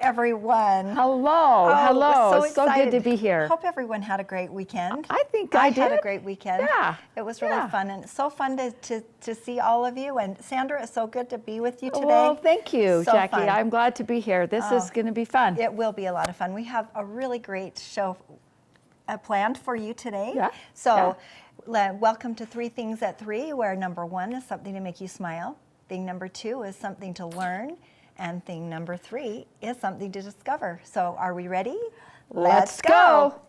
everyone. Hello, hello. So good to be here. Hope everyone had a great weekend. I think I did. had a great weekend. Yeah. It was really fun, and it's so fun to see all of you. And Sandra, it's so good to be with you today. Well, thank you, so Jackie. Fun. I'm glad to be here. This is going to be fun. It will be a lot of fun. We have a really great show planned for you today. Yeah. So, welcome to 3 Things at 3, where number 1 is something to make you smile. Thing number 2 is something to learn. And thing number 3 is something to discover. So are we ready? Let's go.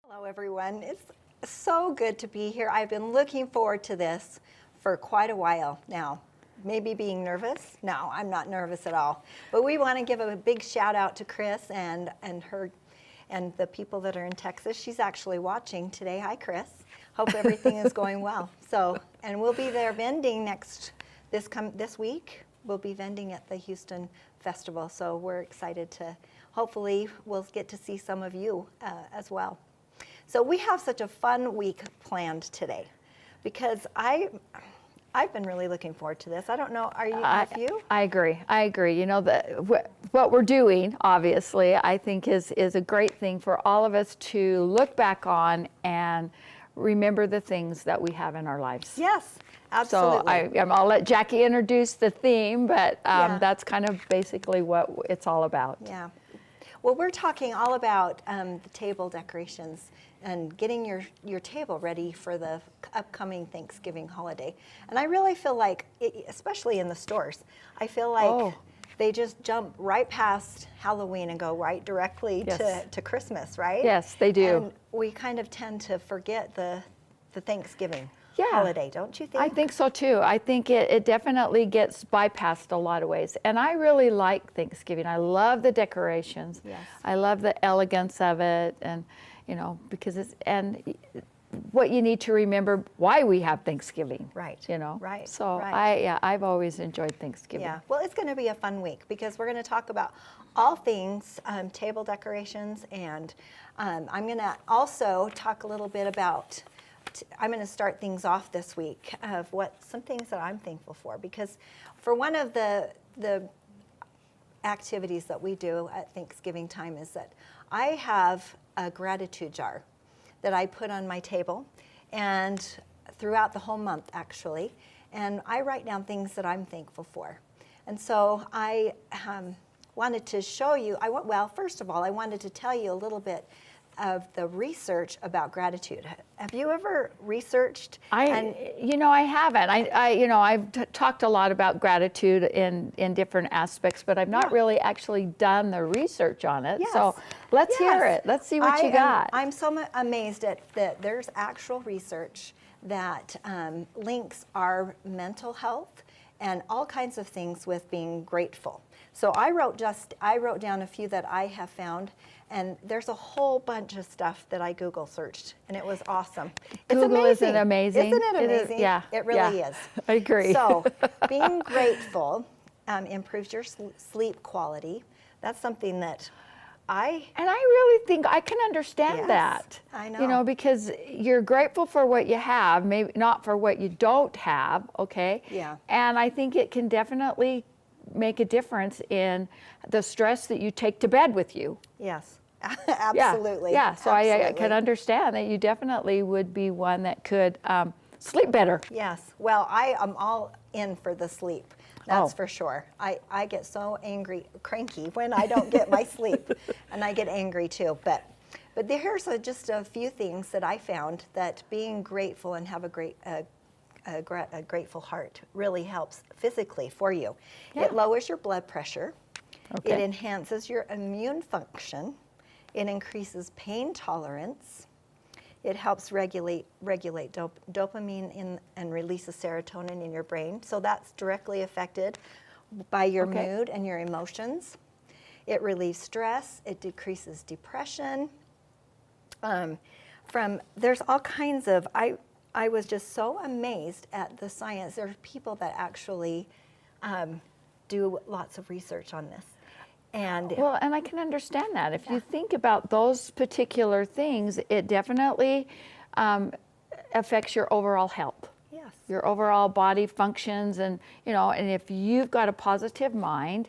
Hello, everyone. It's so good to be here. I've been looking forward to this for quite a while now. Maybe being nervous? No, I'm not nervous at all. But we want to give a big shout out to Chris and her and the people that are in Texas. She's actually watching today. Hi, Chris. Hope everything is going well. So, and we'll be there vending this week. We'll be vending at the Houston Festival. So we're excited to. Hopefully, we'll get to see some of you as well. So we have such a fun week planned today, because I've been really looking forward to this. I don't know, are you? I agree. I agree. You know, what we're doing, obviously, I think is a great thing for all of us to look back on and remember the things that we have in our lives. Yes, absolutely. So I'll let Jackie introduce the theme, but that's kind of basically what it's all about. Yeah. Well, we're talking all about the table decorations and getting your table ready for the upcoming Thanksgiving holiday. And I really feel like, especially in the stores, I feel like they just jump right past Halloween and go right directly to Christmas, right? Yes, they do. And we kind of tend to forget the Thanksgiving holiday, don't you think? I think so too. I think it definitely gets bypassed a lot of ways. And I really like Thanksgiving. I love the decorations. Yes. I love the elegance of it, and because what you need to remember why we have Thanksgiving. Right. Right. So right. I've always enjoyed Thanksgiving. Yeah. Well, it's going to be a fun week, because we're going to talk about all things table decorations, and I'm going to also talk a little bit about. I'm going to start things off this week of some things that I'm thankful for, because for one of the activities that we do at Thanksgiving time is that I have a gratitude jar that I put on my table, and throughout the whole month actually, and I write down things that I'm thankful for. And so I wanted to show you, first of all, I wanted to tell you a little bit of the research about gratitude. Have you ever researched? I haven't. I've talked a lot about gratitude in different aspects, but I've not really actually done the research on it. Yes. So let's hear it. Let's see what you got. I'm so amazed at that there's actual research that links our mental health and all kinds of things with being grateful. So I wrote down a few that I have found, and there's a whole bunch of stuff that I Google searched, and it was awesome. Google isn't amazing. Isn't it amazing? It really is. I agree. So being grateful improves your sleep quality. That's something that I really think I can understand that. I know. Because you're grateful for what you have, maybe not for what you don't have, okay? Yeah. And I think it can definitely make a difference in the stress that you take to bed with you. Yes, absolutely. Yeah, so absolutely. I can understand that you definitely would be one that could sleep better. Yes. Well, I am all in for the sleep. That's Oh. for sure. I get so cranky when I don't get my sleep, and I get angry too. But here's just a few things that I found that being grateful and have a grateful heart really helps physically for you. Yeah. It lowers your blood pressure. Okay. It enhances your immune function. It increases pain tolerance. It helps regulate dopamine and releases serotonin in your brain. So that's directly affected by your Okay. mood and your emotions. It relieves stress. It decreases depression. There's all kinds of, I was just so amazed at the science. There's people that actually do lots of research on this. And Well, and I can understand that. If you think about those particular things, it definitely affects your overall health. yes, Your overall body functions, and and if you've got a positive mind,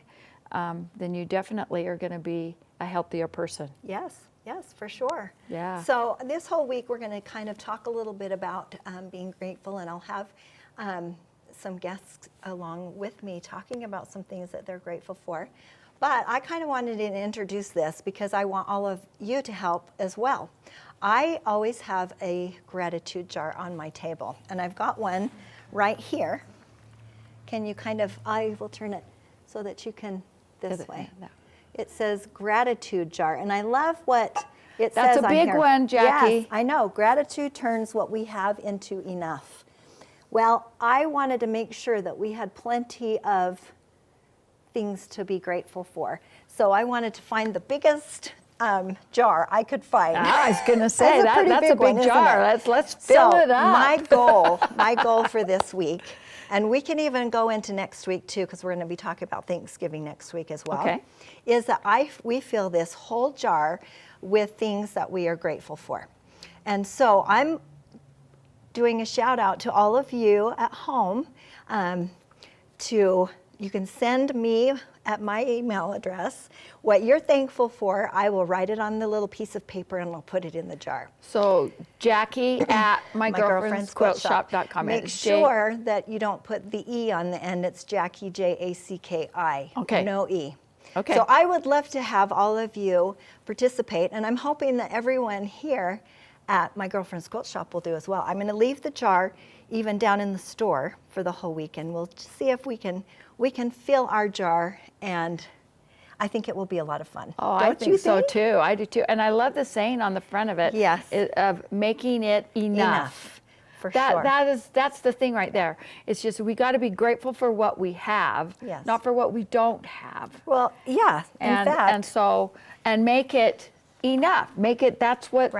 then you definitely are going to be a healthier person. yes, for sure. Yeah. So this whole week we're going to kind of talk a little bit about being grateful, and I'll have some guests along with me talking about some things that they're grateful for. But I kind of wanted to introduce this because I want all of you to help as well. I always have a gratitude jar on my table, and I've got one right here. Can you I will turn it so that you can, this way. No. It says gratitude jar, and I love what it That's says a on big here. one, Jackie. Yes, I know. Gratitude turns what we have into enough. Well, I wanted to make sure that we had plenty of things to be grateful for. So I wanted to find the biggest jar I could find. I was going to say That's a pretty that's a big one, big isn't jar. it? Let's fill So it up. my goal for this week, and we can even go into next week too, because we're going to be talking about Thanksgiving next week as well, Okay. is that we fill this whole jar with things that we are grateful for. And so I'm doing a shout out to all of you at home. You can send me at my email address what you're thankful for. I will write it on the little piece of paper and I'll put it in the jar. So Jacki at mygirlfriendsquiltshop.com. Make sure that you don't put the E on the end. It's Jacki, Jacki. Okay. No E. Okay. So I would love to have all of you participate, and I'm hoping that everyone here at My Girlfriend's Quilt Shop will do as well. I'm going to leave the jar even down in the store for the whole week, and we'll see if we can fill our jar, and I think it will be a lot of fun. Oh, Don't I think you so too. I do too. And I love the saying on the front of it. Yes. Of making it enough. For sure. That's the thing right there. It's just we got to be grateful for what we have, Yes. not for what we don't have. Well, yeah. And in fact, make it enough. Make it that's what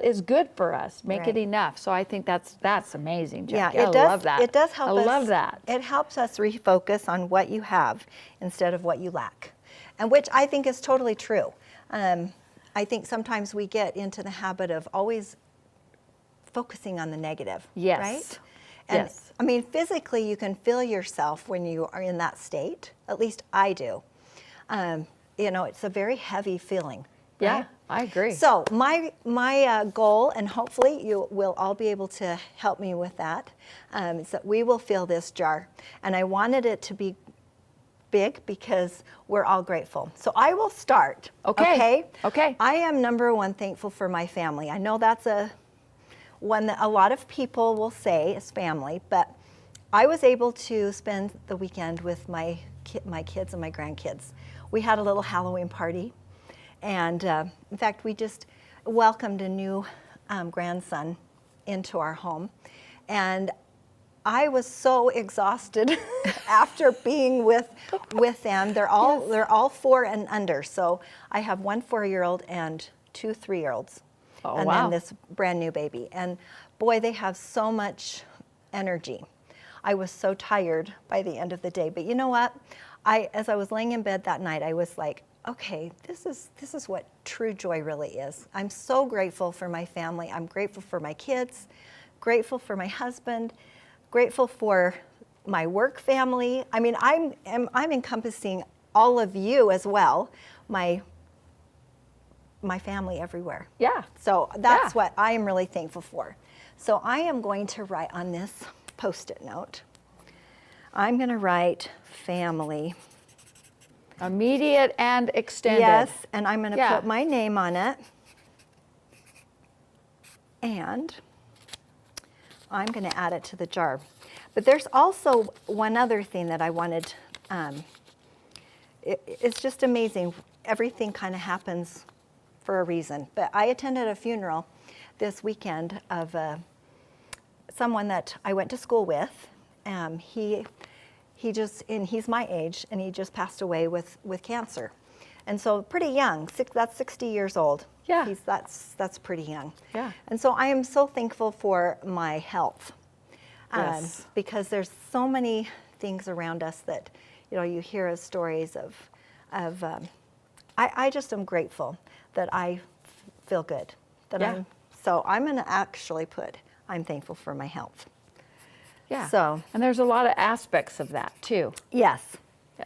is good for us. Make Right. it enough. So I think that's amazing, yeah, Jacki. I love that. It does help us. I love that. It helps us refocus on what you have instead of what you lack, and which I think is totally true. I think sometimes we get into the habit of always focusing on the negative. Yes. Right? And Yes. I mean, physically, you can feel yourself when you are in that state. At least I do. It's a very heavy feeling. Yeah, right? I agree. So my goal, and hopefully you will all be able to help me with that, is that we will fill this jar. And I wanted it to be big because we're all grateful. So I will start. Okay. Okay. I am number one thankful for my family. I know that's one that a lot of people will say is family, but I was able to spend the weekend with my kids and my grandkids. We had a little Halloween party, and in fact, we just welcomed a new grandson into our home, and I was so exhausted after being with them. They're all 4 and under, so I have one 4-year-old and 2 3-year-olds. Oh, and wow. then this brand new baby. And boy, they have so much energy. I was so tired by the end of the day. But you know what? As I was laying in bed that night, I was like, okay, this is what true joy really is. I'm so grateful for my family. I'm grateful for my kids, grateful for my husband, grateful for my work family. I mean, I'm encompassing all of you as well, my family everywhere. Yeah. So that's Yeah. what I am really thankful for. So I am going to write on this Post-it note, I'm going to write family. Immediate and extended. Yes, and I'm going to Yeah. put my name on it. And I'm going to add it to the jar. But there's also one other thing that I wanted. It's just amazing. Everything kind of happens for a reason. But I attended a funeral this weekend of someone that I went to school with. He's my age, and he just passed away with cancer. And so pretty young, that's 60 years old. Yeah. That's pretty young. Yeah. And so I am so thankful for my health. Yes. Because there's so many things around us that, you hear of stories of I just am grateful that I feel good. Yeah. So I'm going to actually put, I'm thankful for my health. Yeah. So. And there's a lot of aspects of that too. Yes.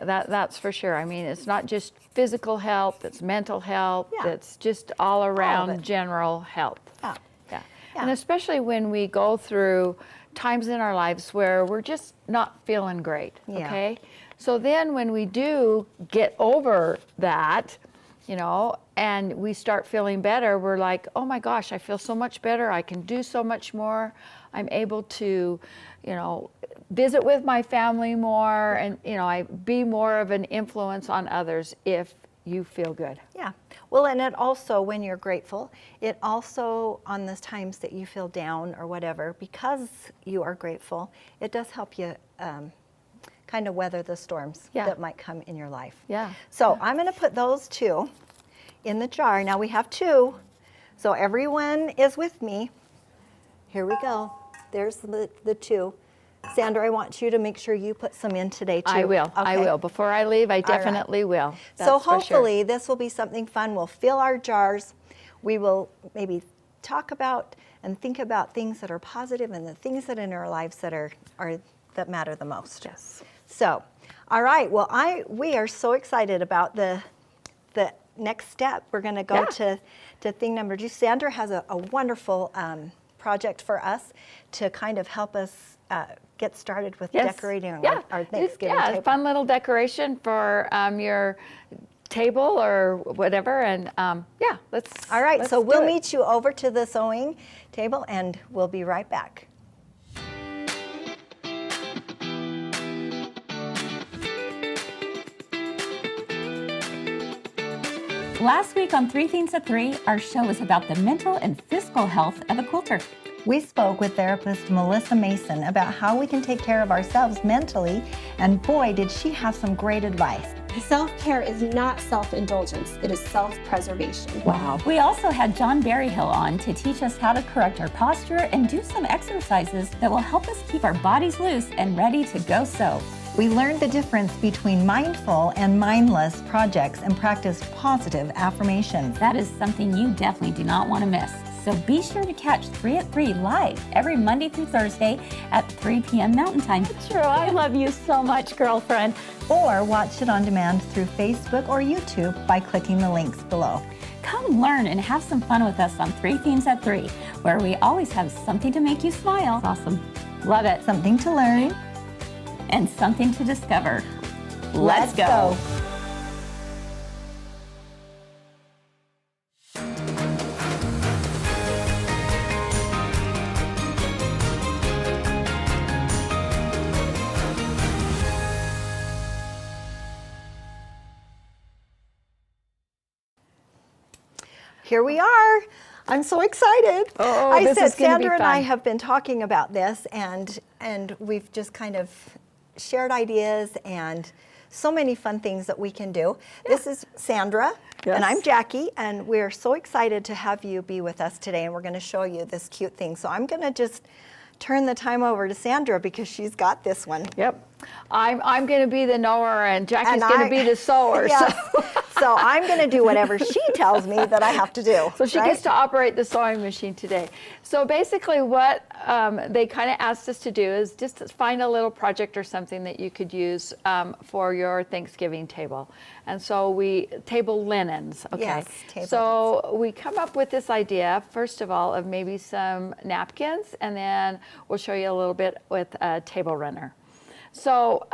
That's for sure. I mean, it's not just physical health, it's mental health, Yeah. it's just all it. around general health. Yeah. Yeah. Yeah. And especially when we go through times in our lives where we're just not feeling great, Yeah. okay? So then when we do get over that, and we start feeling better, we're like, oh my gosh, I feel so much better. I can do so much more. I'm able to, visit with my family more, and, I be more of an influence on others if you feel good. Yeah. Well, and it also, when you're grateful, it also, on the times that you feel down or whatever, because you are grateful, it does help you kind of weather the storms Yeah. that might come in your life. Yeah. So I'm going to put those two in the jar. Now we have two, so everyone is with me. Here we go. There's the two. Sandra, I want you to make sure you put some in today too. I will. Okay. I will. Before I leave, I right. definitely will. So That's for sure. hopefully this will be something fun. We'll fill our jars. We will maybe talk about and think about things that are positive and the things that in our lives that are that matter the most. Yes. So, all right. Well, we are so excited about the next step. We're going to go to thing number 2. Sandra has a wonderful project for us to kind of help us get started with decorating our Thanksgiving table. A fun little decoration for your table or whatever, and let's. All right, let's so we'll do it. meet you over to the sewing table, and we'll be right back. Last week on 3 Things at 3, our show was about the mental and physical health of a quilter. We spoke with therapist Melissa Mason about how we can take care of ourselves mentally, and boy, did she have some great advice. Self-care is not self-indulgence, it is self-preservation. Wow. We also had John Berryhill on to teach us how to correct our posture and do some exercises that will help us keep our bodies loose and ready to go sew. We learned the difference between mindful and mindless projects and practiced positive affirmations. That is something you definitely do not want to miss. So be sure to catch 3 at 3 live every Monday through Thursday at 3 p.m. Mountain Time. True, I love you so much, girlfriend. Or watch it on demand through Facebook or YouTube by clicking the links below. Come learn and have some fun with us on 3 Themes at 3, where we always have something to make you smile. Awesome. Love it. Something to learn. And something to discover. Let's go. Here we are. I'm so excited. Oh, I this said is gonna be Sandra and I fun. have been talking about this, and we've just kind of shared ideas and so many fun things that we can do. This is Sandra, and I'm Jacki, and we're so excited to have you be with us today, and we're going to show you this cute thing. So I'm going to just turn the time over to Sandra because she's got this one. Yep. I'm going to be the knower, and Jackie's And going to be the sewer. Yes. So. So I'm going to do whatever she tells me that I have to do. So she right? gets to operate the sewing machine today. So basically what they kind of asked us to do is just to find a little project or something that you could use for your Thanksgiving table. And so table linens, okay? Yes, table So we come up with this idea, first of all, of maybe some napkins, and then we'll show you a little bit with a table runner. So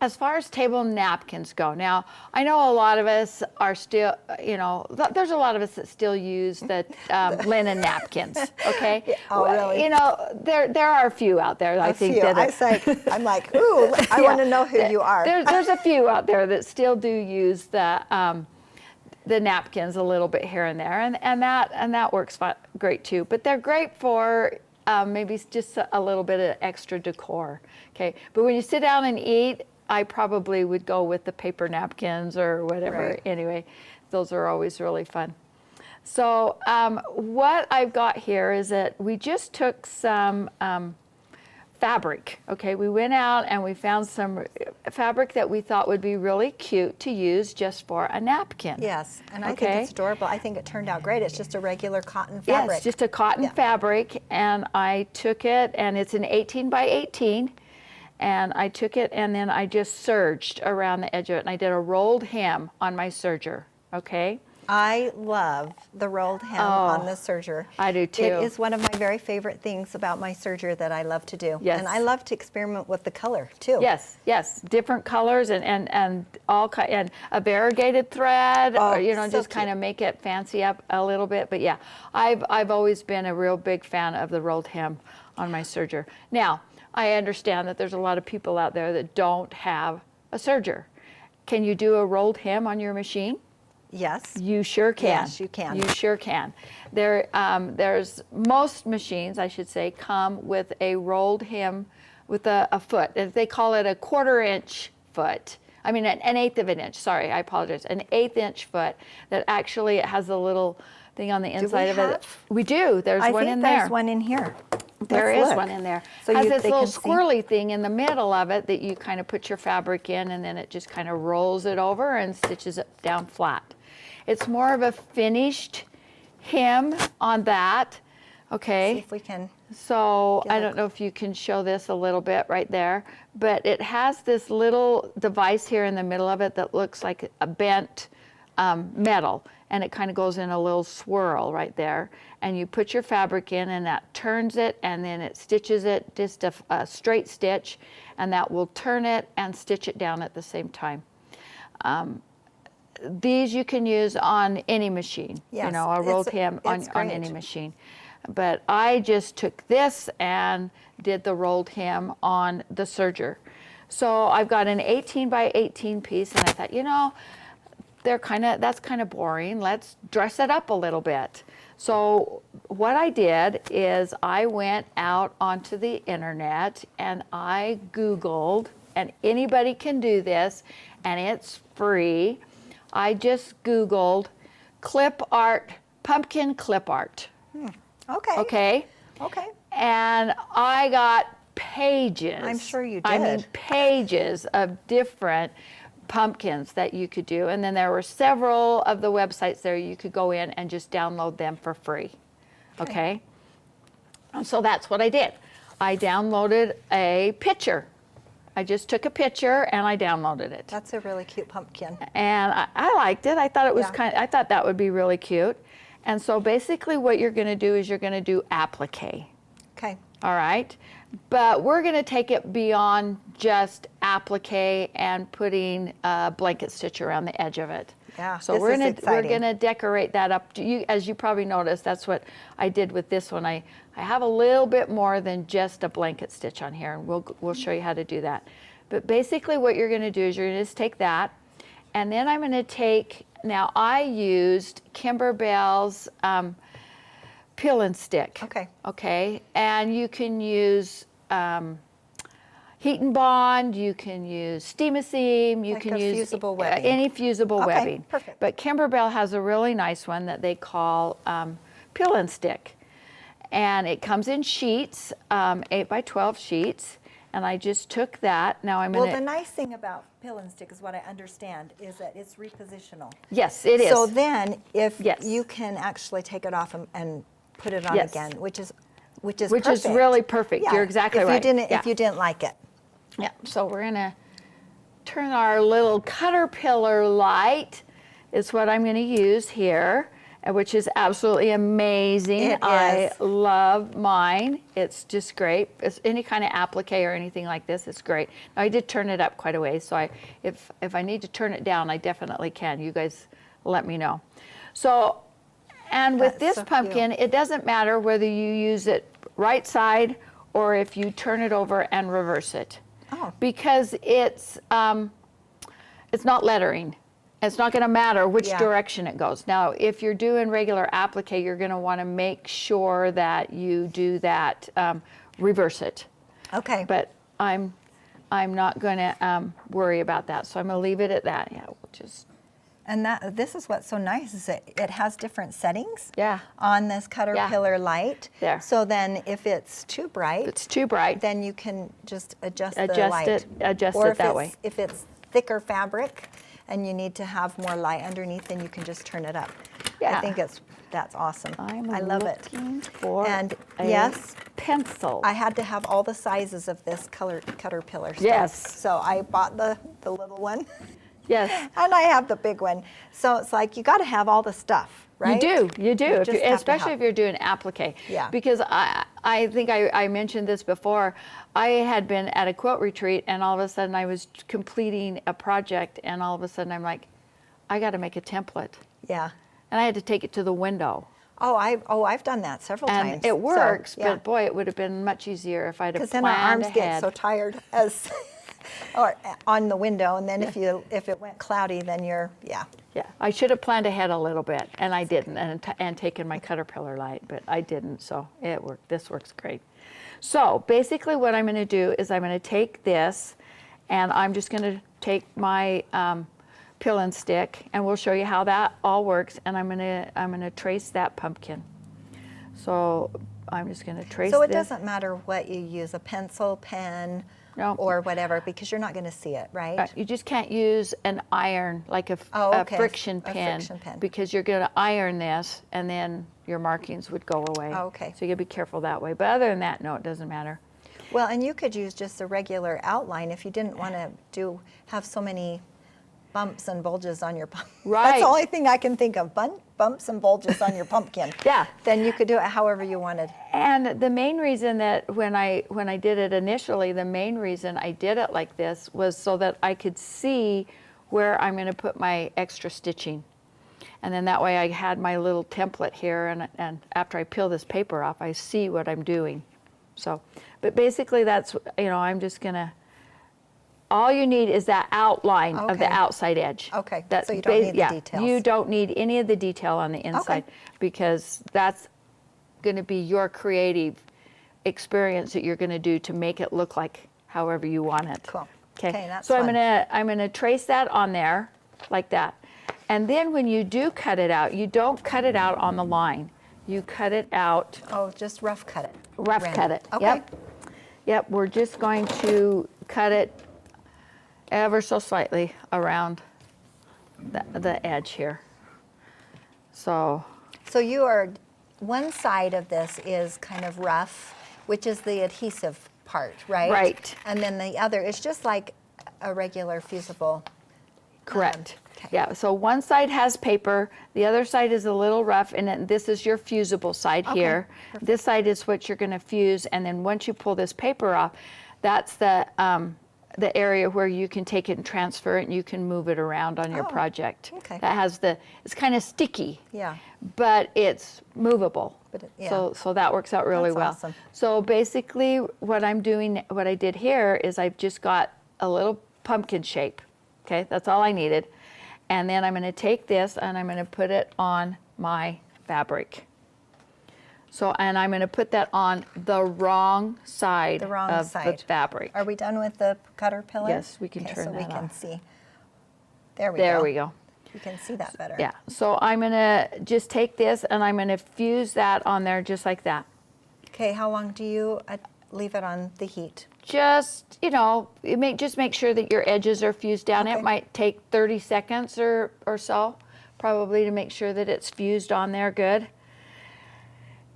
as far as table napkins go, now I know a lot of us are still, there's a lot of us that still use the linen napkins. Okay. Oh, really? There are a few out there. I think that I'm like, ooh, I want to know who you are. There's a few out there that still do use the napkins a little bit here and there, and that works great too. But they're great for maybe just a little bit of extra decor. Okay. But when you sit down and eat, I probably would go with the paper napkins or whatever. Right. Anyway, those are always really fun. So what I've got here is that we just took some fabric. Okay, we went out and we found some fabric that we thought would be really cute to use just for a napkin. Yes, and I think it's adorable. I think it turned out great. It's just a regular cotton fabric. Yes, just a cotton fabric, and I took it, and it's an 18 by 18. And I took it and then I just serged around the edge of it, and I did a rolled hem on my serger, okay? I love the rolled hem on the serger. I do too. It is one of my very favorite things about my serger that I love to do. Yes. And I love to experiment with the color too. Yes, different colors and all and a variegated thread, or so just kind of make it fancy up a little bit. But yeah, I've always been a real big fan of the rolled hem on my serger. Now, I understand that there's a lot of people out there that don't have a serger. Can you do a rolled hem on your machine? Yes. You sure can. Yes, you can. You sure can. There's most machines, I should say, come with a rolled hem with a foot. They call it a 1/4 inch foot. I mean, an 1/8 of an inch. Sorry, I apologize. An 1/8 inch foot that actually has a little thing on the inside of it. We do. There's one in there. There's one in here. There Let's is look. one in there. So Has you- this they little can see. squirrely thing in the middle of it that you kind of put your fabric in, and then it just kind of rolls it over and stitches it down flat. It's more of a finished hem on that. Okay. See if we can. So Get I a- don't know if you can show this a little bit right there, but it has this little device here in the middle of it that looks like a bent metal, and it kind of goes in a little swirl right there. And you put your fabric in, and that turns it, and then it stitches it, just a straight stitch, and that will turn it and stitch it down at the same time. These you can use on any machine, Yes, a rolled hem on it's any great. machine. But I just took this and did the rolled hem on the serger. So I've got an 18 by 18 piece, and I thought, that's kind of boring. Let's dress it up a little bit. So what I did is I went out onto the internet and I Googled, and anybody can do this, and it's free. I just Googled clip art, pumpkin clip art. Okay. Okay? Okay. And I got pages. I'm sure you I mean, did. pages of different pumpkins that you could do. And then there were several of the websites there you could go in and just download them for free. Okay? And so that's what I did. I downloaded a picture. I just took a picture and I downloaded it. That's a really cute pumpkin. And I liked it. I thought it was Yeah. I thought that would be really cute. And so basically what you're going to do is you're going to do applique. Okay. All right. But we're going to take it beyond just applique and putting a blanket stitch around the edge of it. Yeah, So this we're is exciting. going to decorate that up. As you probably noticed, that's what I did with this one. I have a little bit more than just a blanket stitch on here, and we'll show you how to do that. But basically what you're going to do is you're going to just take that, and then I'm going to take, now I used Kimberbell's peel and stick. Okay. Okay, and you can use heat and bond, you can use steam-a-seam, you Like can a use fusible webbing. any fusible Okay, webbing. perfect. But Kimberbell has a really nice one that they call peel and stick. And it comes in sheets, 8 by 12 sheets, And I just took that. Now I'm Well, going the to, nice thing about pill and stick is what I understand is that it's repositional. yes, it is. So then, if Yes. you can actually take it off and put it on Yes. again, which is Which perfect. is really perfect. Yeah, You're exactly if right. You didn't, Yeah. If you didn't like it. Yeah, so we're gonna turn our little caterpillar light, is what I'm gonna use here, which is absolutely amazing. It I is. love mine. It's just great. It's any kind of applique or anything like this, it's great. Now, I did turn it up quite a way, so if I need to turn it down, I definitely can. You guys let me know. So, and with That's this so cute. pumpkin, it doesn't matter whether you use it right side or if you turn it over and reverse it. Oh. Because it's not lettering. It's not going to matter which Yeah. direction it goes. Now, if you're doing regular applique, you're going to want to make sure that you do that, reverse it. Okay. But I'm not going to worry about that. So I'm going to leave it at that. Yeah, we'll just. And this is what's so nice is that it has different settings. Yeah. On this caterpillar light. There. So then, if it's too bright, If it's too bright, then you can just adjust the Adjust light. it- adjust or it if that it's, way. If it's thicker fabric and you need to have more light underneath, then you can just turn it up. Yeah. I think that's awesome. I'm I love it. looking for And a yes, pencil. I had to have all the sizes of this caterpillar stuff. Yes. So I bought the little one. Yes. And I have the big one. So it's like you got to have all the stuff, right? You do. You If just you, have to especially have- if you're doing applique. Yeah. Because I think I mentioned this before. I had been at a quilt retreat, and all of a sudden I was completing a project, and all of a sudden I'm like, I got to make a template, Yeah. and I had to take it to the window. I've done that several And times. it works, So, yeah. but boy, it would have been much easier if I'd have Because planned then our arms ahead. get so tired as or on the window, and then if it went cloudy, then Yeah, I should have planned ahead a little bit, and I didn't, and taken my caterpillar light, but I didn't, so it worked. This works great. So basically what I'm going to do is I'm going to take this, and I'm just going to take my pill and stick, and we'll show you how that all works, and I'm going to trace that pumpkin. So I'm just going to trace So it this. doesn't matter what you use, a pencil, pen, No. or whatever, because you're not going to see it, right? You just can't use an iron, like a Okay, friction a pen, friction pen. because you're going to iron this, and then your markings would go away. Oh, okay. So you got to be careful that way. But other than that, no, it doesn't matter. Well, and you could use just a regular outline if you didn't want to have so many bumps and bulges on your pumpkin. That's Right. the only thing I can think of, bumps and bulges on your pumpkin. Yeah. Then you could do it however you wanted. And the main reason that when I did it initially, the main reason I did it like this was so that I could see where I'm going to put my extra stitching. And then that way I had my little template here, and after I peel this paper off, I see what I'm doing. So, but basically that's, I'm just going to, all you need is that outline of the Okay. outside edge. Okay, That's so you don't need the yeah, details. you don't need any of the detail on the inside, because that's going to be your creative experience that you're going to do to make it look like however you want it. Cool. Okay, Okay, that's so fun. I'm gonna trace that on there like that, and then when you do cut it out, you don't cut it out on the line. You cut it out. Oh, just rough cut it. Rough Random. cut it. Okay. Yep. We're just going to cut it ever so slightly around the edge here. So, So one side of this is kind of rough, which is the adhesive part, right? Right. And then the other is just like a regular fusible. correct. Okay. Yeah. So one side has paper, the other side is a little rough, and then this is your fusible side here. This side is what you're going to fuse, and then once you pull this paper off, that's the area where you can take it and transfer it, and you can move it around on your Oh, project. okay. That has it's kind of sticky. Yeah. But it's movable. But yeah. So that works out really That's well. awesome. So basically what I did here is I've just got a little pumpkin shape. Okay, that's all I needed. And then I'm going to take this and I'm going to put it on my fabric. So, and I'm going to put that on the wrong side The wrong of side. the fabric. Are we done with the caterpillar? Yes, we can Okay, turn so we that can off. see. There we go. There we go. You can see that better. Yeah, so I'm going to just take this and I'm going to fuse that on there just like that. Okay, how long do you leave it on the heat? Just, just make sure that your edges are fused down. Okay. It might take 30 seconds or so, probably, to make sure that it's fused on there good.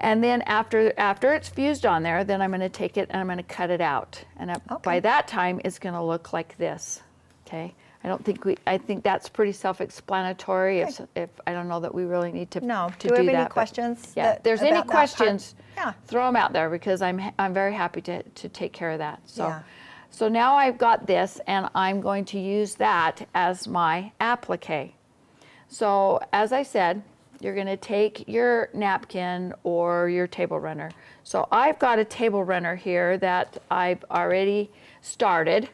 And then after it's fused on there, then I'm going to take it and I'm going to cut it out. And by that time, it's going to look like this. Okay. I think that's pretty self-explanatory. Okay. If I don't know that we really need to No. to Do we have do any that, but questions? yeah, if there's any about that part? questions, Yeah. throw them out there, because I'm very happy to take care of that. So, Yeah. so now I've got this, and I'm going to use that as my applique. So as I said, you're going to take your napkin or your table runner. So I've got a table runner here that I've already started.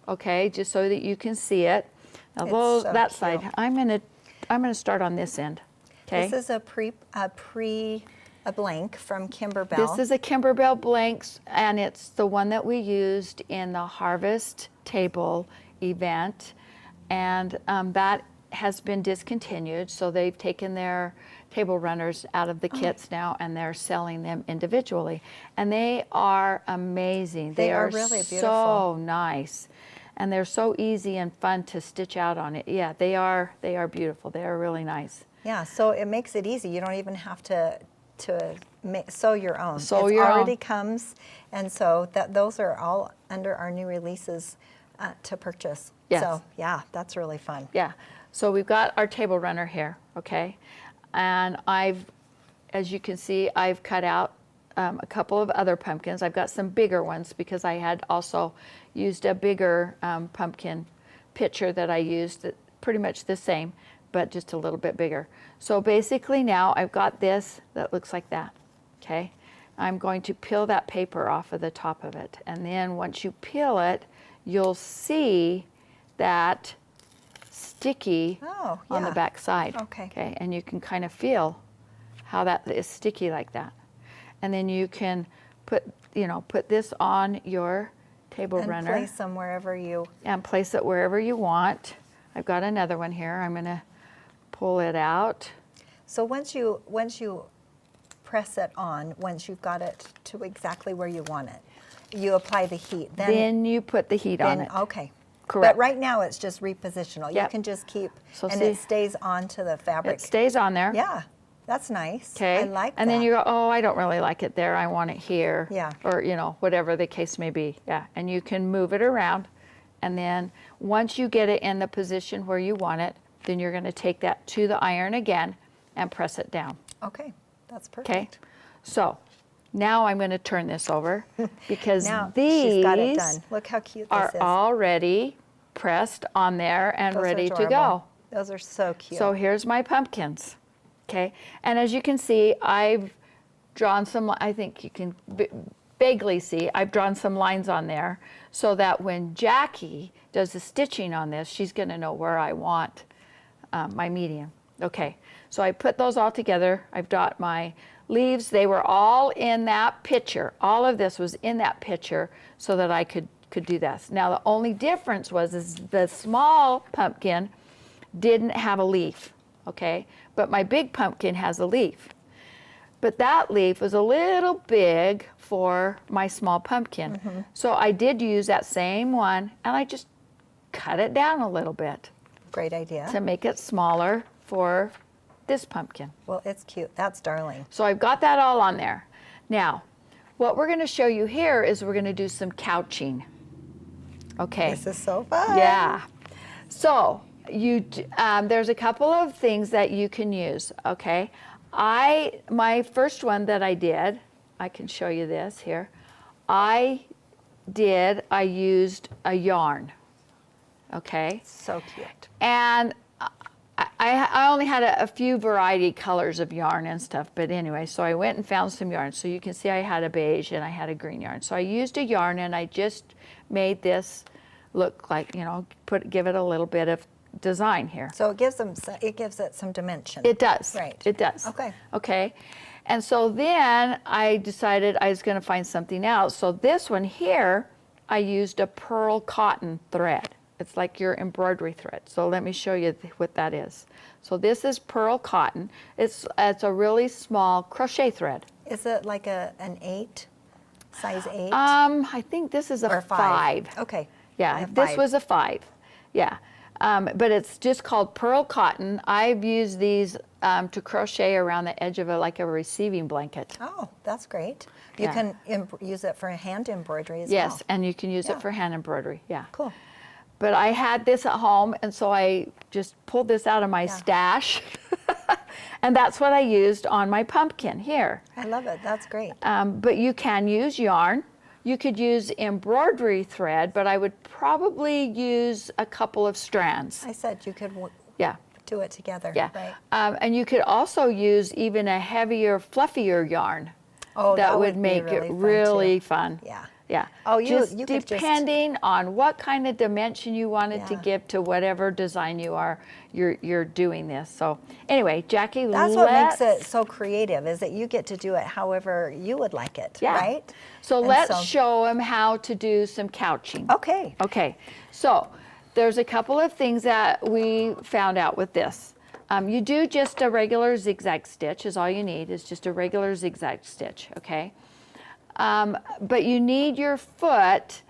Okay, just so that you can see it. Now It's so that cute. side, I'm gonna start on this end. Okay. This is a blank from Kimberbell. This is a Kimberbell blanks, and it's the one that we used in the Harvest Table event, and that has been discontinued. So they've taken their table runners out of the kits now, and they're selling them individually, and they are amazing. They are really so beautiful. nice, and they're so easy and fun to stitch out on it. Yeah, they are beautiful. They are really nice. Yeah, so it makes it easy. You don't even have to sew your own. Sew It your already own. comes, and so those are all under our new releases to purchase. Yes. So yeah, that's really fun. Yeah, so we've got our table runner here, okay? And as you can see, I've cut out a couple of other pumpkins. I've got some bigger ones because I had also used a bigger pumpkin picture that I used, that pretty much the same, but just a little bit bigger. So basically now I've got this that looks like that, okay? I'm going to peel that paper off of the top of it. And then once you peel it, you'll see that sticky on the yeah. back side. Okay. And you can kind of feel how that is sticky like that. And then you can put this on your table And runner place them wherever you. and place it wherever you want. I've got another one here. I'm going to pull it out. So once you press it on, once you've got it to exactly where you want it, you apply the heat. Then you put the heat on it. Okay. Correct. But right now it's just repositional. You Yep. can just keep, So and see- it stays onto the fabric. It stays on there. Yeah, that's nice. Okay. I like that. And then you go, oh, I don't really like it there. I want it here. Yeah. Or, whatever the case may be. Yeah. And you can move it around. And then once you get it in the position where you want it, then you're going to take that to the iron again and press it down. Okay, that's perfect. Okay. So now I'm going to turn this over because Now these she's got it done. Look how cute this are is. already pressed on there and Those are ready to go. adorable. Those are so cute. So here's my pumpkins, okay? And as you can see, I've drawn some, I think you can vaguely see, I've drawn some lines on there so that when Jacki does the stitching on this, she's gonna know where I want my medium. Okay, so I put those all together. I've got my leaves. They were all in that picture. All of this was in that picture so that I could do this. Now the only difference is the small pumpkin didn't have a leaf, okay? But my big pumpkin has a leaf. But that leaf was a little big for my small pumpkin. Mm-hmm. So I did use that same one, and I just cut it down a little bit Great idea. to make it smaller for this pumpkin. Well, it's cute. That's darling. So I've got that all on there. Now, what we're gonna show you here is we're gonna do some couching. Okay. This is so fun. Yeah. So there's a couple of things that you can use. Okay. My first one that I did, I can show you this here. I used a yarn. Okay. So cute. And I only had a few variety colors of yarn and stuff, but anyway, so I went and found some yarn. So you can see I had a beige and I had a green yarn. So I used a yarn and I just made this look like, give it a little bit of design here. So it gives it some dimension. It does. Right. It does. Okay. Okay. And so then I decided I was going to find something else. So this one here, I used a pearl cotton thread. It's like your embroidery thread. So let me show you what that is. So this is pearl cotton. It's a really small crochet thread. Is it like an 8 Size 8? I think this is a or 5. Okay. I Yeah, have this 5. was a 5. Yeah. But it's just called pearl cotton. I've used these to crochet around the edge of like a receiving blanket. Oh, that's great. You Yeah. can use it for hand embroidery as Yes, well. and you can use Yeah. it for hand embroidery. Yeah. Cool. But I had this at home, and so I just pulled this out of my stash. And that's what I used on my pumpkin here. I love it. That's great. But you can use yarn. You could use embroidery thread, but I would probably use a couple of strands. I said you could Yeah. do it together. Yeah. Right. And you could also use even a heavier, fluffier yarn. Oh, that would be make really it fun, really too. fun. Yeah. Yeah. Oh, you could just- depending on what kind of dimension you wanted to Yeah. give to whatever design you're doing this. So anyway, Jackie, That's what makes it so creative, is that you get to do it however you would like it, Yeah. right? So And let's show them how to do some couching. Okay. Okay. So there's a couple of things that we found out with this. You do just a regular zigzag stitch is all you need. Is just a regular zigzag stitch, okay? But you need your foot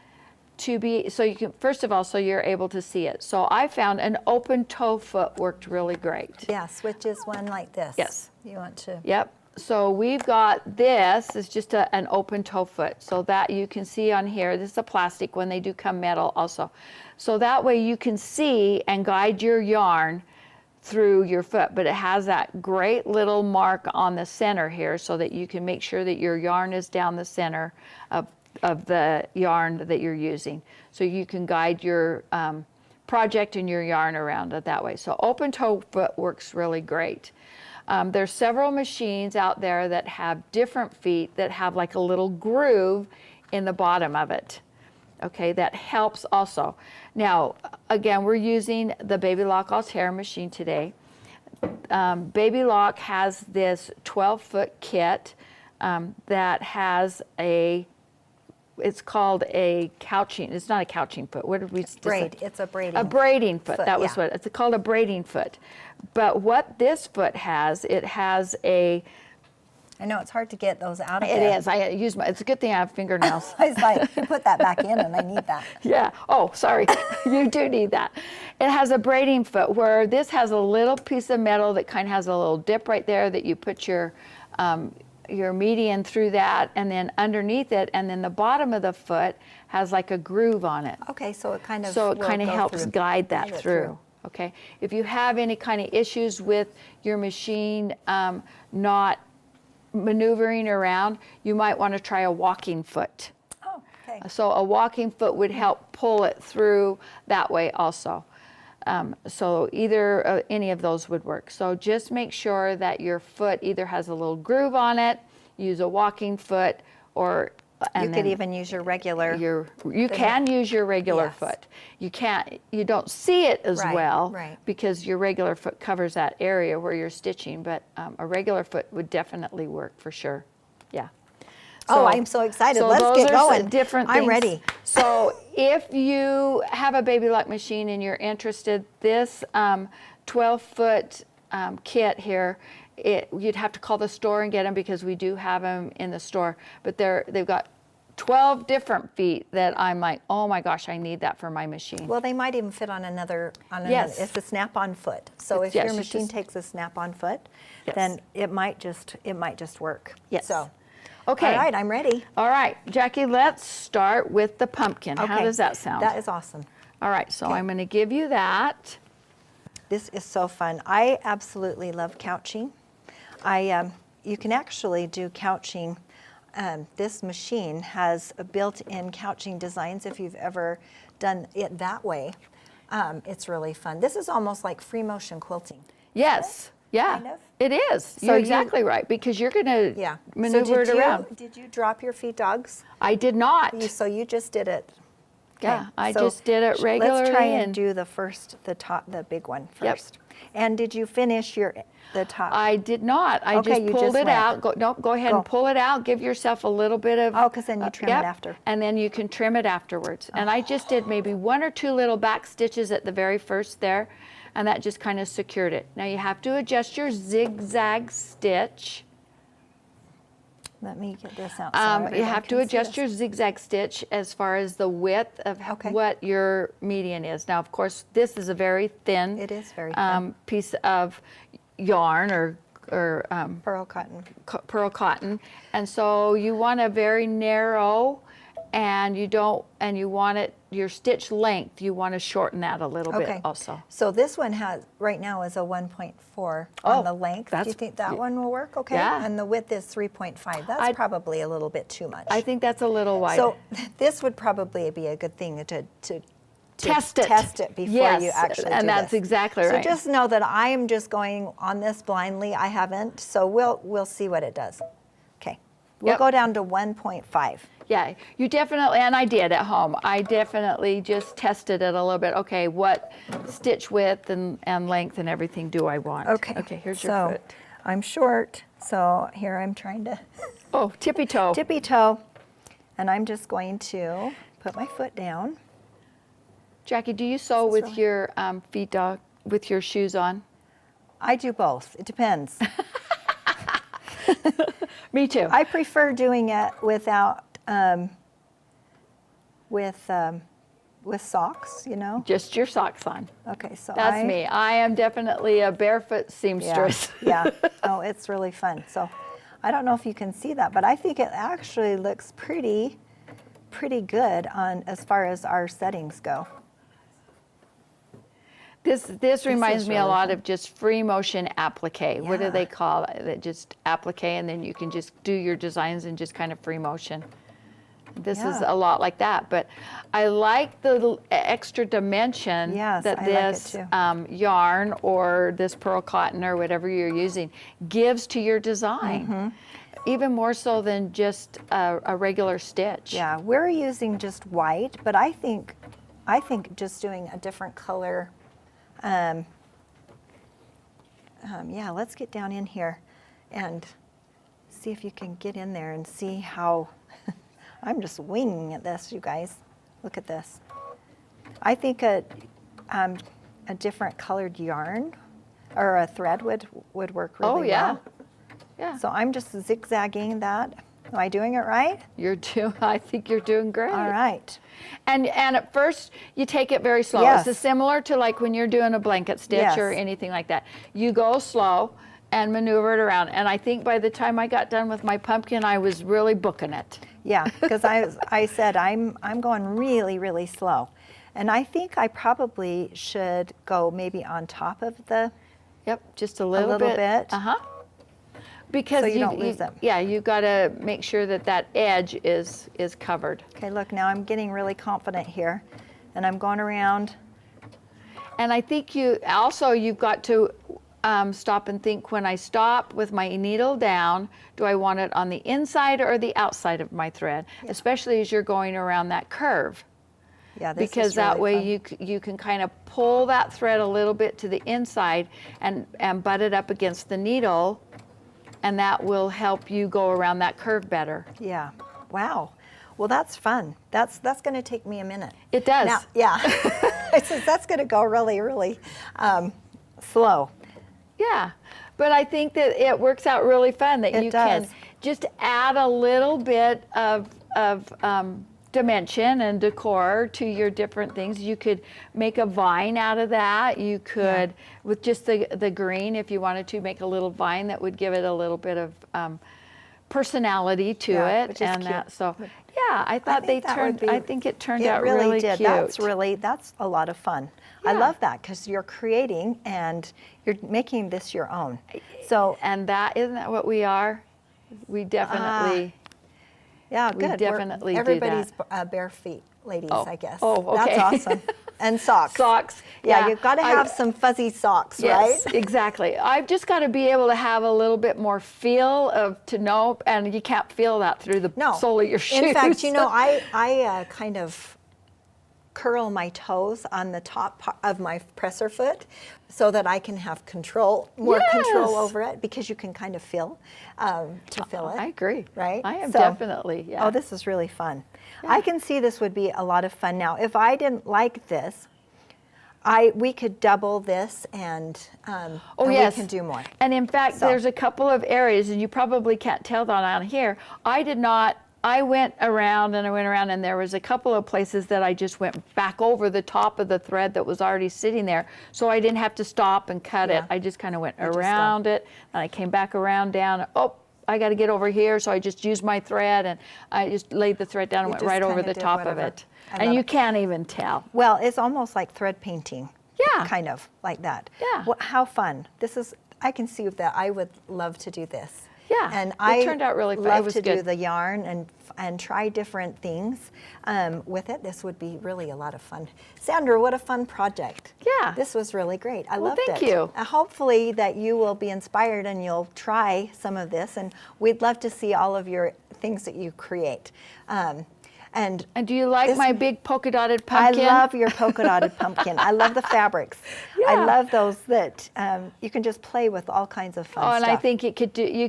to be, so you can, first of all, so you're able to see it. So I found an open toe foot worked really great. Yes, which is one like this. Yes. You want to. Yep. So we've got this is just an open toe foot. So that you can see on here, this is a plastic one. They do come metal also. So that way you can see and guide your yarn through your foot, but it has that great little mark on the center here so that you can make sure that your yarn is down the center of the yarn that you're using. So you can guide your project and your yarn around it that way. So open toe foot works really great. There's several machines out there that have different feet that have like a little groove in the bottom of it. Okay, that helps also. Now, again, we're using the Baby Lock Altair machine today. Baby Lock has this 12-foot kit that has it's called a couching, it's not a couching foot. What did we just say? It's a braiding. A braiding foot, that was yeah. what, it's called a braiding foot. But what this foot has, it has a, I know it's hard to get those out of it there. is, I use it's a good thing I have fingernails. I was like, you put that back in and I need that. Yeah. Oh, sorry. You do need that. It has a braiding foot where this has a little piece of metal that kind of has a little dip right there that you put your median through that, and then underneath it, and then the bottom of the foot has like a groove on it. Okay, so it kind of So it will kind of go helps through. guide that Guide it through. Okay. If you have any kind of issues with your machine not maneuvering around, you might want to try a walking foot. Oh, okay. So a walking foot would help pull it through that way also. So either any of those would work. So just make sure that your foot either has a little groove on it, use a walking foot, or You could even use your regular. you can use your regular Yes. foot. You don't see it as Right, well right. because your regular foot covers that area where you're stitching, but a regular foot would definitely work for sure. Yeah. Oh, I'm so excited. So Let's those get are some going. different I'm things. ready. So if you have a Baby Lock machine and you're interested, this 12-foot kit here, you'd have to call the store and get them because we do have them in the store. But they've got 12 different feet that I'm like, oh my gosh, I need that for my machine. Well, they might even fit on another. Yes. It's a snap-on foot. So if Yes, your you machine just- takes a snap-on foot, Yes. then it might just work. Yes. So. Okay. All right, I'm ready. All right, Jackie, let's start with the pumpkin. How Okay. does that sound? That is awesome. All right, so Okay. I'm going to give you that. This is so fun. I absolutely love couching. You can actually do couching. This machine has a built-in couching designs if you've ever done it that way. It's really fun. This is almost like free motion quilting. Yes. Yeah. Kind of? It is. So You're you- exactly right because you're going to Yeah. maneuver it around. Did you drop your feet, dogs? I did not. So you just did it. Yeah, Okay, I so just did it regularly. Let's try and and do the big one Yep. first. And did you finish the top? I did not. I Okay, just you pulled just it went. out. Go ahead Go. and pull it out. Give yourself a little bit of. Oh, 'cause then you trim it yep, after. And then you can trim it afterwards. And I just did maybe 1 or 2 little back stitches at the very first there, and that just kind of secured it. Now you have to adjust your zigzag stitch. Let me get this out. So You everyone have to can see adjust this. your zigzag stitch as far as the width of Okay. what your median is. Now, of course, this is a very thin, It is very thin. Piece of yarn or Pearl cotton. pearl cotton, and so you want a very narrow, and you want it, your stitch length, you want to shorten that a little bit also. So this one right now is a 1.4 on the length. Do you think that one will work okay? Yeah. And the width is 3.5. That's probably a little bit too much. I think that's a little wide. So this would probably be a good thing to Test it. Test it before Yes, you actually and do that's this. exactly So right. just know that I am just going on this blindly. I haven't, so we'll see what it does. Okay, we'll Yep. go down to 1.5. Yeah, you definitely, and I did at home. I definitely just tested it a little bit. Okay, what stitch width and length and everything do I want? Okay. Okay, here's so your foot. I'm short, so here I'm trying to Oh, tippy toe. tippy toe, and I'm just going to put my foot down. Jackie, do you sew This is with your feet with your shoes on? I do both. It depends. Me too. I prefer doing it without with socks. You know. Just your socks on. Okay, so That's me. I am definitely a barefoot Yeah, seamstress. yeah. Oh, it's really fun. So I don't know if you can see that, but I think it actually looks pretty good on as far as our settings go. This reminds is me a really lot fun. of just free motion applique. What do Yeah. they call it? Just applique, and then you can just do your designs in just kind of free motion. This is Yeah. a lot like that, but I like the extra dimension Yes, that I like it this too. Yarn or this pearl cotton or whatever you're using gives to your design. Mm-hmm. Even more so than just a regular stitch. Yeah, we're using just white, but I think just doing a different color. Yeah, let's get down in here and see if you can get in there and see how. I'm just winging at this, you guys. Look at this. I think a different colored yarn or a thread would work really Oh yeah. well. Yeah. So I'm just zigzagging that. Am I doing it right? I think you're doing great. All right. And at first you take it very slow. Yes. It's similar to like when you're doing a blanket stitch or Yes. anything like that. You go slow and maneuver it around. And I think by the time I got done with my pumpkin, I was really booking it. Yeah, because I said I'm going really, really slow. And I think I probably should go maybe on top of the, Yep, just a little bit. Uh-huh. Because So you don't lose them. Yeah, you got to make sure that edge is covered. okay, look, now I'm getting really confident here. And I'm going around. And I think you've got to stop and think, when I stop with my needle down, do I want it on the inside or the outside of my thread? Especially as you're going around that curve. Yeah, this Because is that really way fun. you can kind of pull that thread a little bit to the inside and butt it up against the needle, and that will help you go around that curve better. Yeah, wow. Well, that's fun. That's going to take me a minute. It does. Now, yeah, it says that's going to go really, really slow. Yeah, but I think that it works out really fun that It you does. can just add a little bit of dimension and decor to your different things. You could make a vine out of that. You could, with just the green, if you wanted to, make a little vine that would give it a little bit of personality to Yeah, it. which is And cute. that, so yeah, I thought think that would be- I think it turned It out really really did. cute. That's a lot of fun. I Yeah. love that because you're creating and you're making this your own. So And isn't that what we are? We definitely. yeah, We good. definitely do everybody's bare feet, ladies, Oh. I guess. Oh, okay. That's awesome. And socks. Socks. Yeah, you've got to have some fuzzy socks, Yes, right? exactly. I've just got to be able to have a little bit more feel to know, and you can't feel that through the No. sole of your shoes. In fact, you know, I kind of curl my toes on the top of my presser foot so that I can have more control Yes. over it, because you can kind of feel it. I agree. Right? I am So- definitely, yeah. Oh, this is really fun. I can see this would be a lot of fun. Now, if I didn't like this, We could double this and, Oh, and yes. we can do more. And in fact, So- there's a couple of areas, and you probably can't tell that on here. I went around and there was a couple of places that I just went back over the top of the thread that was already sitting there. So I didn't have to stop and cut Yeah. it. I just kind of went You just go. around it, and I came back around down. Oh, I got to get over here. So I just used my thread, and I just laid the thread down and You went just right over kinda the did top of whatever. it. I And love you it. can't even tell. Well, it's almost like thread painting. Yeah. Kind of like that. Yeah. How fun. I can see that I would love to do this. Yeah, And it I turned out really fun. It love was to do good. the yarn and try different things with it. This would be really a lot of fun. Sandra, what a fun project. Yeah. This was really great. I Well, loved thank it. you. Hopefully that you will be inspired and you'll try some of this. And we'd love to see all of your things that you create. And And do you like This- my big polka dotted pumpkin? I love your polka dotted pumpkin. I love the fabrics. I Yeah. love those that you can just play with all kinds of fun Oh, and stuff. I think you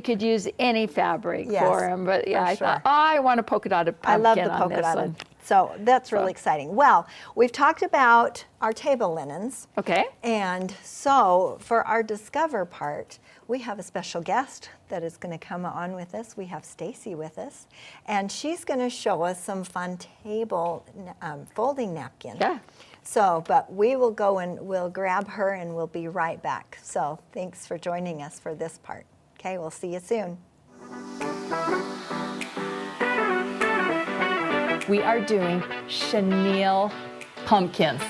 could use any fabric Yes, for them. But yeah, for I thought, sure. oh, I want a polka dotted I pumpkin love the on polka this dotted. one. So that's really exciting. Well, we've talked about our table linens. Okay. And so for our Discover part, we have a special guest that is going to come on with us. We have Stacey with us, and she's going to show us some fun table folding napkins. Yeah. So, but we will go and we'll grab her and we'll be right back. So thanks for joining us for this part. Okay, we'll see you soon. We are doing chenille pumpkins.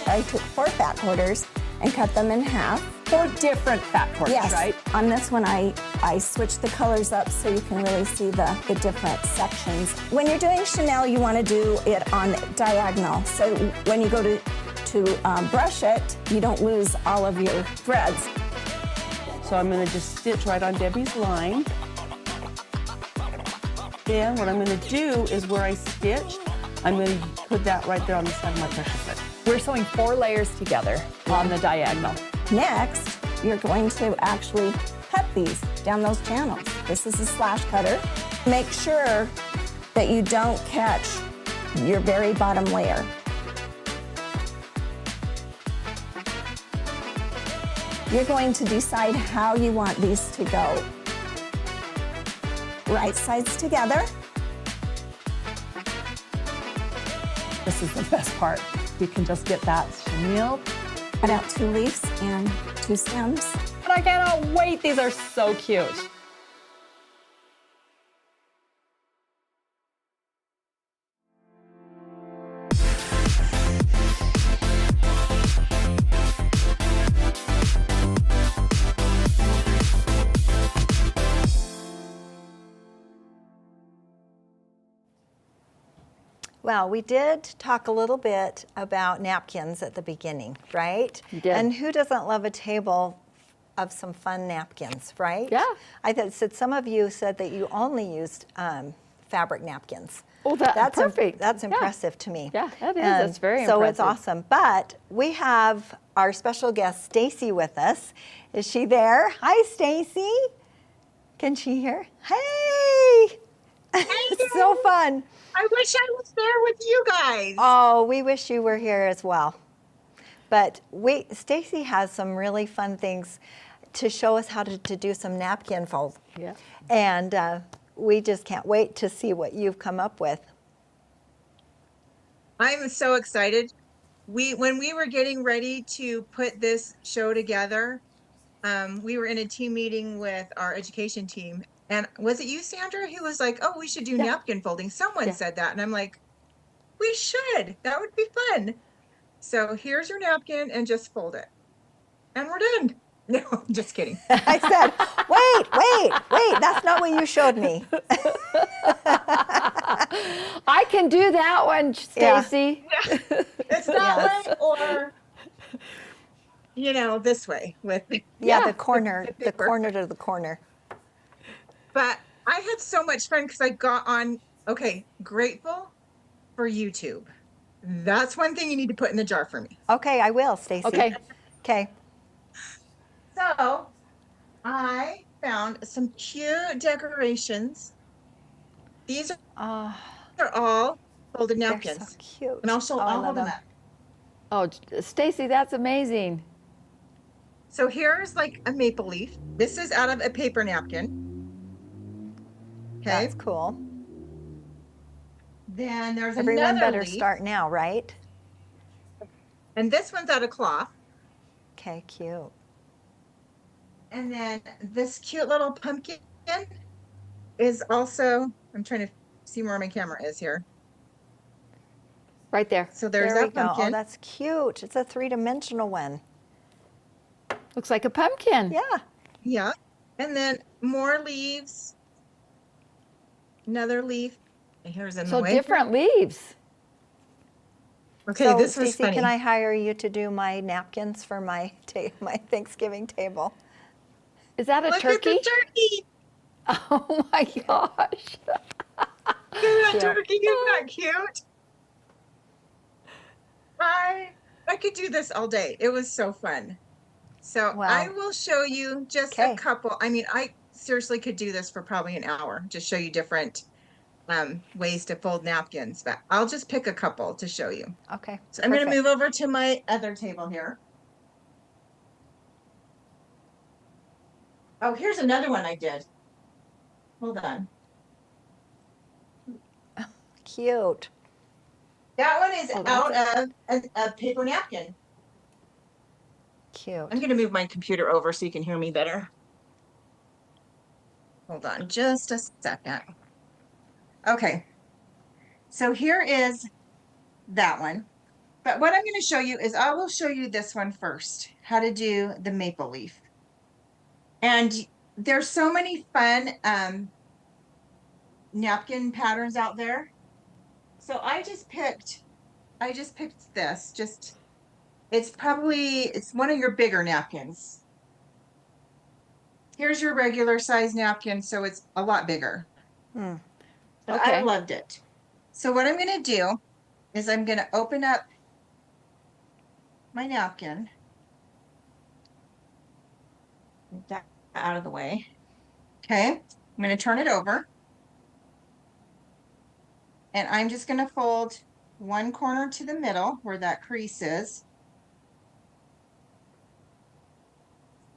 I took 4 fat quarters and cut them in half. 4 different fat quarters, Yes. right? On this one, I switched the colors up so you can really see the different sections. When you're doing chenille, you want to do it on diagonal. So when you go to brush it, you don't lose all of your threads. So I'm going to just stitch right on Debbie's line. Then what I'm going to do is where I stitched, I'm going to put that right there on the side of my pressure foot. We're sewing 4 layers together on the diagonal. Next, you're going to actually cut these down those channels. This is a slash cutter. Make sure that you don't catch your very bottom layer. You're going to decide how you want these to go. Right sides together. This is the best part. You can just get that chenille. Cut out 2 leaves and 2 stems. And I cannot wait. These are so cute. Well, we did talk a little bit about napkins at the beginning, right? You did. And who doesn't love a table of some fun napkins, right? Yeah. Said some of you said that you only used fabric napkins. Oh, that's perfect. That's Yeah. impressive to me. Yeah, that is. That's very So it's impressive. awesome. But we have our special guest, Stacey, with us. Is she there? Hi, Stacey. Can she hear? Hey! It's so fun. I wish I was there with you guys. Oh, we wish you were here as well. But Stacey has some really fun things to show us how to do some napkin fold. Yeah. And we just can't wait to see what you've come up with. I'm so excited. When we were getting ready to put this show together, we were in a team meeting with our education team. And was it you, Sandra, who was like, oh, we should do napkin folding? Someone said that. And I'm like, we should. That would be fun. So here's your napkin and just fold it. And we're done. No, I'm just kidding. I said, wait, that's not what you showed me. I can do that one, Yeah. Stacey. It's that way or, this way with Yeah, the corner to the corner. But I had so much fun because I got on, grateful for YouTube. That's one thing you need to put in the jar for me. Okay, I will, Stacey. Okay. Okay. So I found some cute decorations. These are all folded They're napkins. so cute. And I'll show Oh, I all love of them them. up. Oh, Stacey, that's amazing. So here's like a maple leaf. This is out of a paper napkin. Okay. That's cool. Then there's Everyone another better leaf, start now, right? and this one's out of cloth. Okay, cute. And then this cute little pumpkin is also, I'm trying to see where my camera is here. Right there. So there's There we that go. Oh, pumpkin. that's cute. It's a three-dimensional one. Looks like a pumpkin. Yeah. Yeah. And then more leaves. Another leaf. And here's in the So way. different leaves. Okay, So, this was Stacey, funny. can I hire you to do my napkins for my my Thanksgiving table? Is that a Look turkey? at the turkey. Oh my gosh. Look at that Cute. turkey. Isn't that cute? I could do this all day. It was so fun. So Wow. I will show you just Okay. a couple. I mean, I seriously could do this for probably an hour, just show you different ways to fold napkins, but I'll just pick a couple to show you. Okay. So I'm going to perfect. move over to my other table here. Oh, here's another one I did. Hold on. Cute. That one is Oh, out of a paper napkin. Cute. I'm going to move my computer over so you can hear me better. Hold on just a second. Okay. So here is that one. But what I'm going to show you is I will show you this one first, how to do the maple leaf. And there's so many fun napkin patterns out there. So I just picked this. It's one of your bigger napkins. Here's your regular size napkin, so it's a lot bigger. Hmm. But Okay. I loved it. So what I'm going to do is I'm going to open up my napkin. Get that out of the way. Okay. I'm going to turn it over. And I'm just going to fold one corner to the middle where that crease is.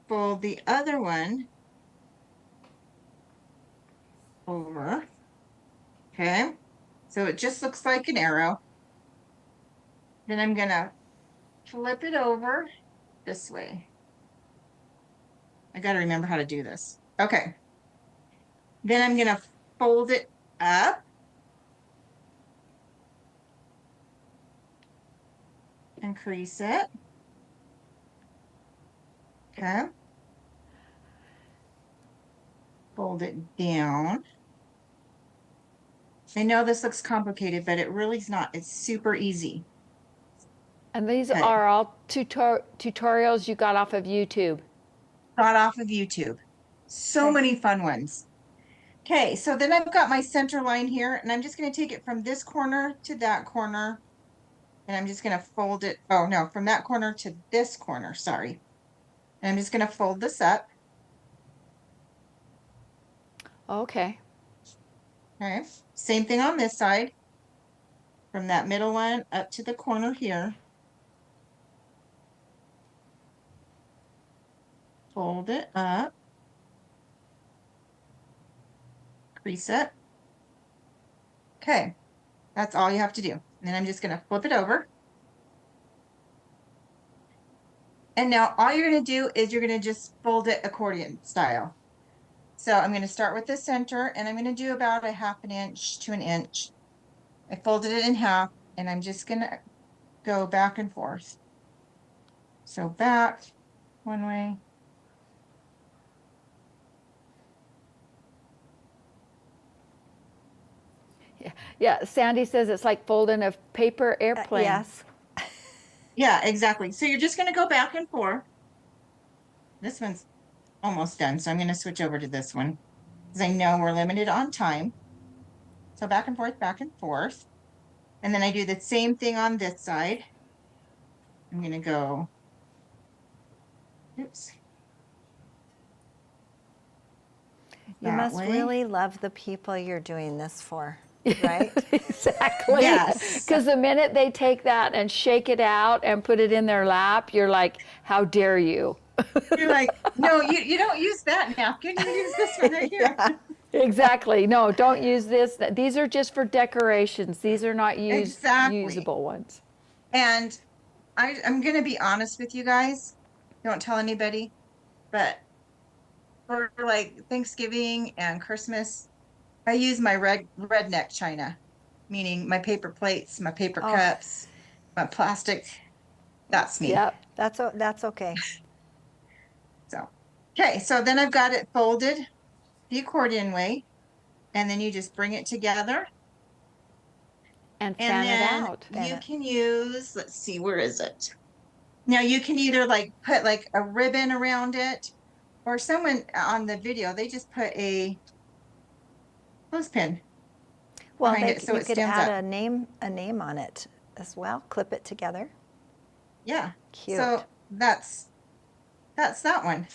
Fold the other one over. Okay. So it just looks like an arrow. Then I'm going to flip it over this way. I got to remember how to do this. Okay. Then I'm going to fold it up. And crease it. Okay. Fold it down. I know this looks complicated, but it really is not. It's super easy. And these Okay. are all tutorials you got off of YouTube. Got off of YouTube. So Okay. many fun ones. Okay, so then I've got my center line here, and I'm just going to take it from this corner to that corner. And I'm just going to fold it. Oh, no, from that corner to this corner. Sorry. And I'm just going to fold this up. Okay. Okay. Same thing on this side. From that middle one up to the corner here. Fold it up. Crease it. Okay. That's all you have to do. And then I'm just going to flip it over. And now all you're going to do is you're going to just fold it accordion style. So I'm going to start with the center, and I'm going to do about a 1/2 inch to 1 inch. I folded it in half, and I'm just going to go back and forth. So back one way. Yeah, Sandy says it's like folding a paper airplane. Yes. Yeah, exactly. So you're just going to go back and forth. This one's almost done, so I'm going to switch over to this one because I know we're limited on time. So back and forth, back and forth. And then I do the same thing on this side. I'm going to go, oops. You That must way. really love the people you're doing this for. right? Exactly. Yes. Because the minute they take that and shake it out and put it in their lap, you're like, how dare you? You're like, no, you don't use that napkin. You use this one right here. Exactly. No, don't use this. These are just for decorations. These are not Exactly. usable ones. And I'm going to be honest with you guys. Don't tell anybody. But for like Thanksgiving and Christmas, I use my redneck china, meaning my paper plates, my paper cups, my plastic. That's me. Yep. That's okay. So, okay. So then I've got it folded the accordion way, and then you just bring it together. And And fan it then out. you can use, let's see, where is it? Now you can either like put like a ribbon around it, or someone on the video, they just put a clothespin Well, behind it so you it could stands add up. a name on it as well. Clip it together. Yeah. Cute. So that's that one.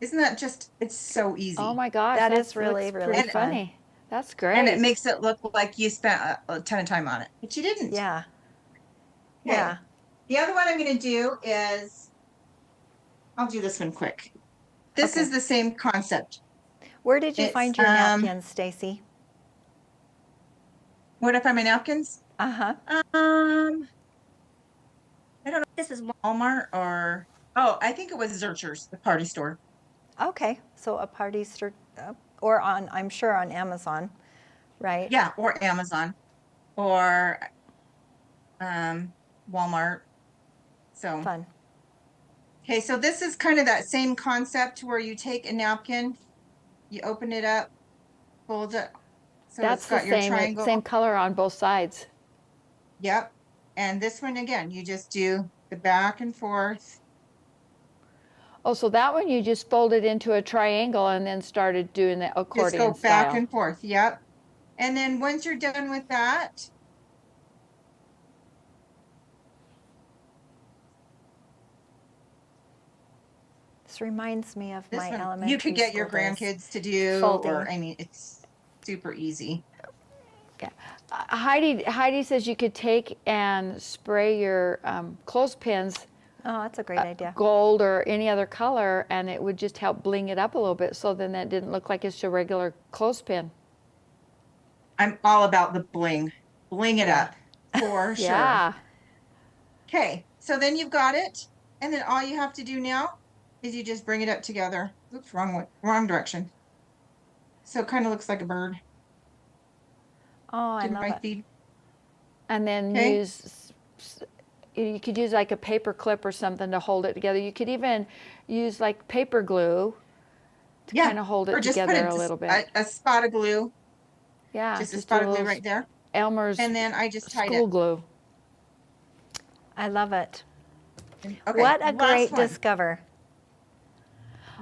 Isn't that just, it's so easy. Oh my gosh. That That is really, looks really pretty fun. funny. That's great. And it makes it look like you spent a ton of time on it, but you didn't. Yeah. Okay. Yeah. The other one I'm going to do is, I'll do this one quick. This Okay. is the same concept. Where did you find your napkins, Stacey? Where did I find my napkins? Uh-huh. I don't know. This is Walmart or, oh, I think it was Zurcher's, the party store. Okay. So a party store, or on, I'm sure on Amazon, right? Yeah, or Amazon or Walmart. So, Fun. okay, so this is kind of that same concept where you take a napkin, you open it up, fold it. So That's it's got the your same, triangle. same color on both sides. Yep. And this one again, you just do the back and forth. Oh, so that one you just folded into a triangle and then started doing the Just accordion go back style. and forth. Yep. And then once you're done with that, This reminds me of this my one, elementary you could get your school days. grandkids to do, Folding. or I mean, it's super easy. Heidi says you could take and spray your clothespins Oh, that's a great idea. gold or any other color, and it would just help bling it up a little bit, so then that didn't look like it's a regular clothespin. I'm all about the bling. Bling it up for sure. Yeah. Okay, so then you've got it, and then all you have to do now is you just bring it up together. Oops, wrong direction. So it kind of looks like a bird. Oh, I Didn't love my it. feed? And then Okay. you could use like a paper clip or something to hold it together. You could even use like paper glue to Yeah, kind of hold or it just put together a little bit. a spot of glue, Yeah, just a do spot of glue little right there, Elmer's and then I just tied school it. glue. I love it. Okay, What a last great one. discover.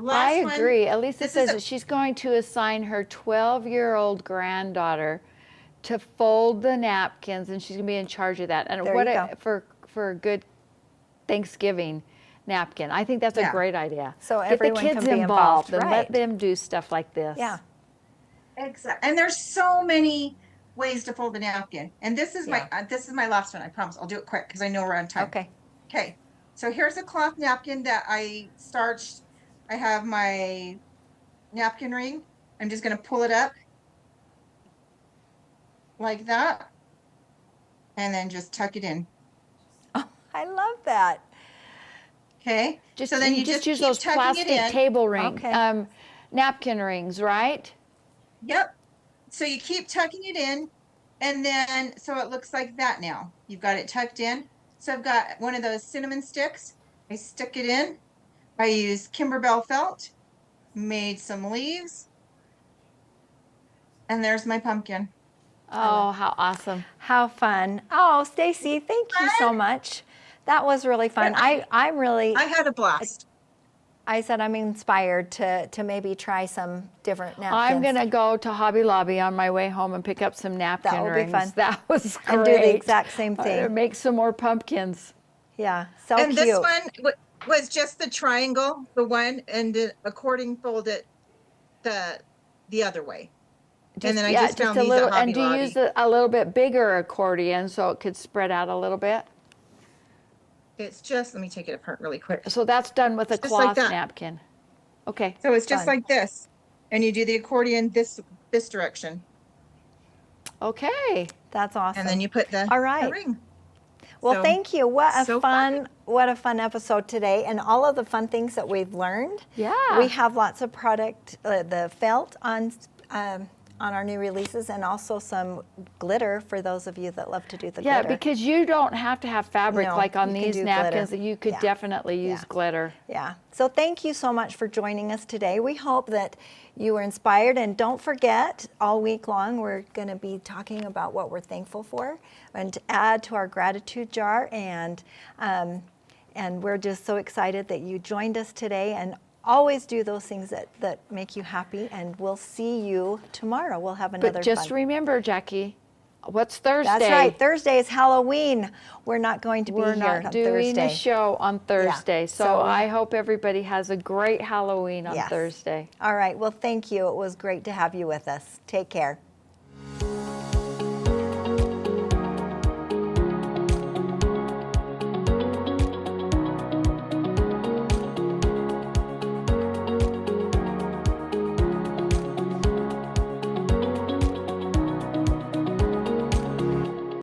Last I one. agree. Elisa This is says a- that she's going to assign her 12-year-old granddaughter to fold the napkins, and she's going to be in charge of that. And There what you a, go. for a good Thanksgiving napkin. I think that's a Yeah. great idea. So Get the everyone kids can be involved and right. let them do stuff like this. Yeah. Exactly. And there's so many ways to fold a napkin. And this is Yeah. this is my last one. I promise. I'll do it quick because I know we're on time. Okay. Okay. So here's a cloth napkin that I starched. I have my napkin ring. I'm just going to pull it up like that, and then just tuck it in. Oh, I love that. Okay. Just, so then you just just use keep those tucking plastic it in. table ring, Okay. napkin rings, right? Yep. So you keep tucking it in, and then so it looks like that now. You've got it tucked in. So I've got one of those cinnamon sticks. I stick it in. I use Kimberbell felt, made some leaves, and there's my pumpkin. Oh, how awesome. How fun. Oh, Stacey, thank you so much. That was really fun. I'm really, I had a blast. I said I'm inspired to maybe try some different napkins. I'm going to go to Hobby Lobby on my way home and pick up some napkin That will be rings. fun. That was great. And do the exact same thing. Make some more pumpkins. Yeah, so And cute. this one was just the triangle, the one, and the accordion folded the other way. And then I yeah, just found a these little. at Hobby And do you Lobby. use a little bit bigger accordion so it could spread out a little bit? It's just, let me take it apart really quick. So that's done with a It's just like cloth that. napkin. Okay. So it's just fun. like this. And you do the accordion this direction. Okay. That's awesome. And then you put the, All right. the ring. Well, So, thank you. What a so what a fun episode today, and all of the fun things that we've learned. Yeah. We have lots of product, the felt on our new releases, and also some glitter for those of you that love to do the Yeah, glitter. because you don't have to have fabric No, like on you can these do napkins. glitter. You could Yeah. definitely use Yeah. glitter. Yeah. So thank you so much for joining us today. We hope that you were inspired, and don't forget, all week long we're going to be talking about what we're thankful for and to add to our gratitude jar, and we're just so excited that you joined us today, and always do those things that make you happy, and we'll see you tomorrow. We'll have another But just fun. remember, Jacki, what's Thursday? That's right. Thursday is Halloween. We're not going to be We're here not on doing Thursday. a show on Thursday. So So we- I hope everybody has a great Halloween on Yes. Thursday. All right. Well, thank you. It was great to have you with us. Take care.